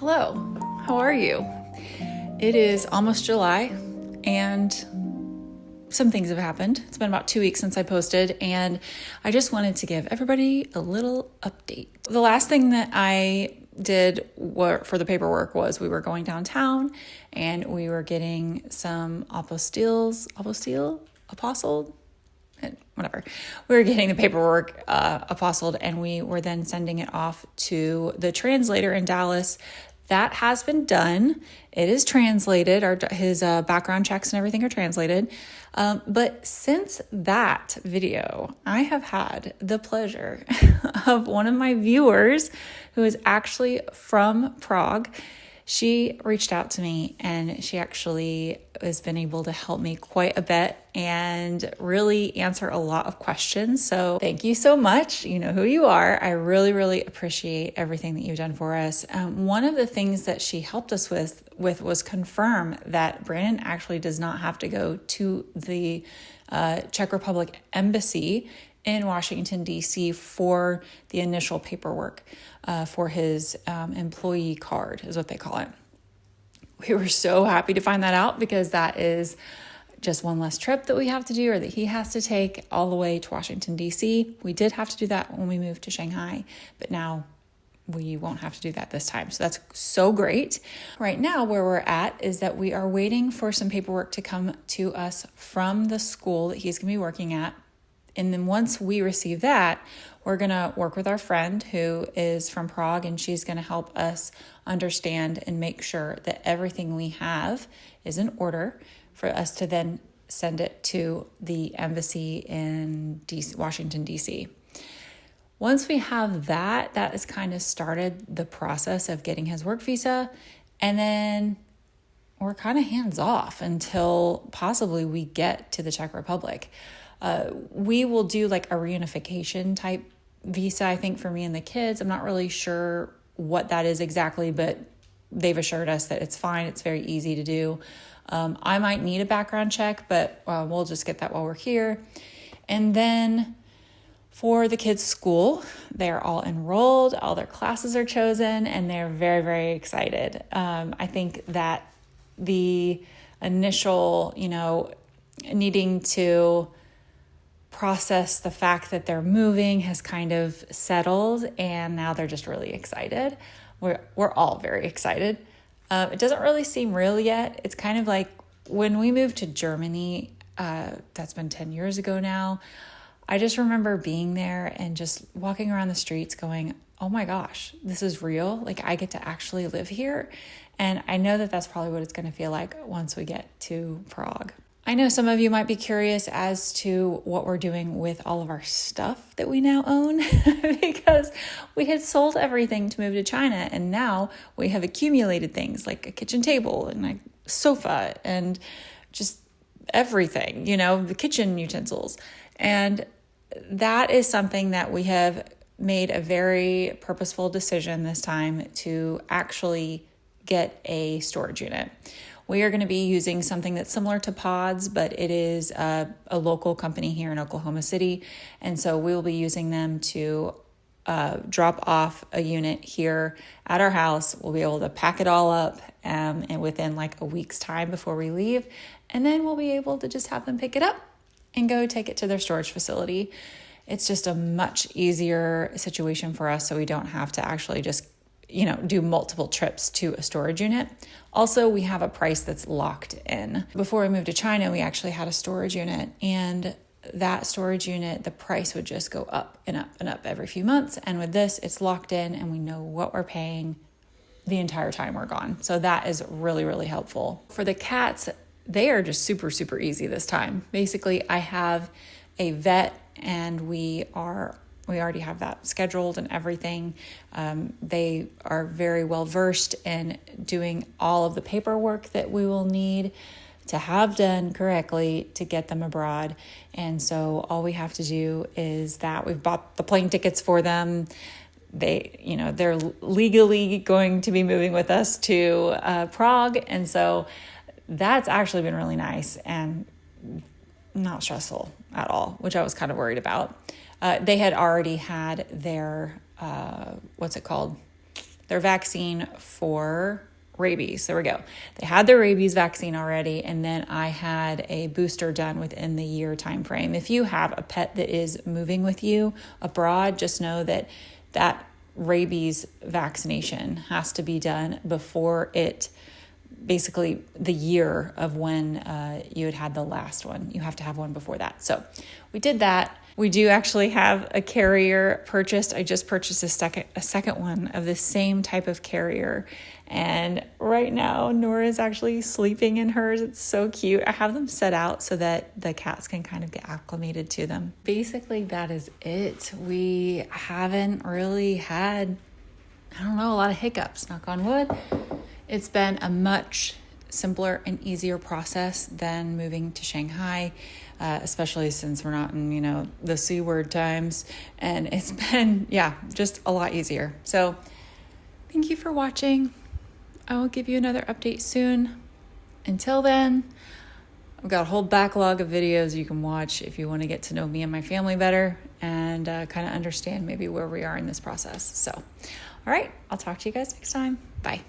Hello, how are you? It is almost July and some things have happened. It's been about 2 weeks since I posted and I just wanted to give everybody a little update. The last thing that I did for the paperwork was we were going downtown and we were getting some whatever. We were getting the paperwork apostilled and we were then sending it off to the translator in Dallas. That has been done. It is translated. His background checks and everything are translated. But since that video, I have had the pleasure of one of my viewers who is actually from Prague. She reached out to me and she actually has been able to help me quite a bit and really answer a lot of questions. So thank you so much. You know who you are. I really, really appreciate everything that you've done for us. One of the things that she helped us with was confirm that Brandon actually does not have to go to the Czech Republic embassy in Washington, D.C. for the initial paperwork for his employee card, is what they call it. We were so happy to find that out because that is just one less trip that we have to do or that he has to take all the way to Washington, D.C. We did have to do that when we moved to Shanghai, but now we won't have to do that this time. So that's so great. Right now, where we're at is that we are waiting for some paperwork to come to us from the school that he's going to be working at. And then once we receive that, we're going to work with our friend who is from Prague, and she's going to help us understand and make sure that everything we have is in order for us to then send it to the embassy in Washington, D.C. Once we have that has kind of started the process of getting his work visa, and then we're kind of hands off until possibly we get to the Czech Republic. We will do like a reunification type visa, I think, for me and the kids. I'm not really sure what that is exactly, but they've assured us that it's fine. It's very easy to do. I might need a background check, but we'll just get that while we're here. And then for the kids' school, they're all enrolled, all their classes are chosen, and they're very, very excited. I think that the initial, needing to process the fact that they're moving has kind of settled, and now they're just really excited. We're all very excited. It doesn't really seem real yet. It's kind of like when we moved to Germany, that's been 10 years ago now. I just remember being there and just walking around the streets going, oh my gosh, this is real. Like I get to actually live here. And I know that that's probably what it's going to feel like once we get to Prague. I know some of you might be curious as to what we're doing with all of our stuff that we now own because we had sold everything to move to China, and now we have accumulated things like a kitchen table and a sofa and just everything, the kitchen utensils. And that is something that we have made a very purposeful decision this time to actually get a storage unit. We are going to be using something that's similar to Pods, but it is a local company here in Oklahoma City. And so we will be using them to drop off a unit here at our house. We'll be able to pack it all up and within like a week's time before we leave. And then we'll be able to just have them pick it up and go take it to their storage facility. It's just a much easier situation for us, so we don't have to actually just do multiple trips to a storage unit. Also, we have a price that's locked in. Before we moved to China, we actually had a storage unit, and that storage unit, the price would just go up and up and up every few months. And with this, it's locked in and we know what we're paying the entire time we're gone. So that is really, really helpful. For the cats, they are just super, super easy this time. Basically, I have a vet and we already have that scheduled and everything. They are very well versed in doing all of the paperwork that we will need to have done correctly to get them abroad. And so all we have to do is that we've bought the plane tickets for them. They're legally going to be moving with us to Prague. And so that's actually been really nice and not stressful at all, which I was kind of worried about. They had already had their, their vaccine for rabies. There we go. They had their rabies vaccine already, and then I had a booster done within the year time frame. If you have a pet that is moving with you abroad, just know that that rabies vaccination has to be done before it, basically the year of when you had the last one. You have to have one before that. So we did that. We do actually have a carrier purchased. I just purchased a second one of the same type of carrier. And right now, Nora is actually sleeping in hers. It's so cute. I have them set out so that the cats can kind of get acclimated to them. Basically, that is it. We haven't really had, a lot of hiccups, knock on wood. It's been a much simpler and easier process than moving to Shanghai, especially since we're not in, the C word times. And it's been, just a lot easier. So thank you for watching. I will give you another update soon. Until then, I've got a whole backlog of videos you can watch if you want to get to know me and my family better and kind of understand maybe where we are in this process. So, all right, I'll talk to you guys next time. Bye.